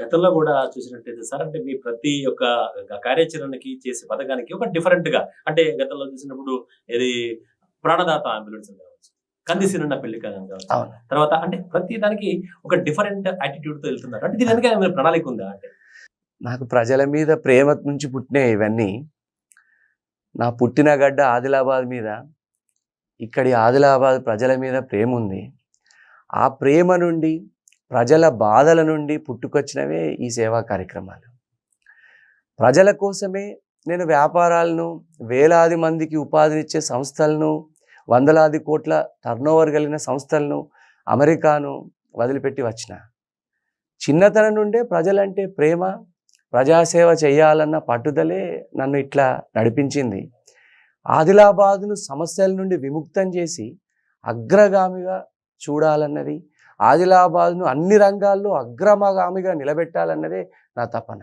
గతంలో గూడా చూసినట్టయితే సార్ అంటే మీ ప్రతి ఒక్క కార్యాచరణకి చేసే పథకానికి ఒక డిఫరెంట్‌గా అంటే గతంలో చూసినప్పుడు ఏది ప్రాణదాత అంబులెన్స్ అని కావచ్చు. కంది సినన్న పెళ్లి కథ అని కావచ్చు. అవును. తర్వాత అంటే ప్రతి దానికి ఒక డిఫరెంట్ యాటిట్యూడ్‌తో ఎళ్తున్నారు. అంటే దీని వెనక ఏమైనా ప్రణాళిక ఉందా అంటే? నాకు ప్రజల మీద ప్రేమ నుంచి పుట్టినాయి ఇవన్నీ. నా పుట్టిన గడ్డ ఆదిలాబాద్ మీద, ఇక్కడి ఆదిలాబాద్ ప్రజల మీద ప్రేముంది. ఆ ప్రేమ నుండి, ప్రజల బాధల నుండి పుట్టుకొచ్చినవే ఈ సేవా కార్యక్రమాలు. ప్రజల కోసమే నేను వ్యాపారాలను, వేలాది మందికి ఉపాధినిచ్చే సంస్థలను, వందలాది కోట్ల టర్నోవర్ కలిగిన సంస్థలను, అమెరికాను వదిలిపెట్టి వచ్చిన. చిన్నతనం నుండే ప్రజలంటే ప్రేమ, ప్రజాసేవ చేయాలన్న పట్టుదలే నన్ను ఇట్లా నడిపించింది. ఆదిలాబాదును సమస్యల నుండి విముక్తం చేసి అగ్రగామిగా చూడాలన్నది, ఆదిలాబాద్ను అన్ని రంగాల్లో అగ్రమగామిగా నిలబెట్టాలన్నదే నా తపన.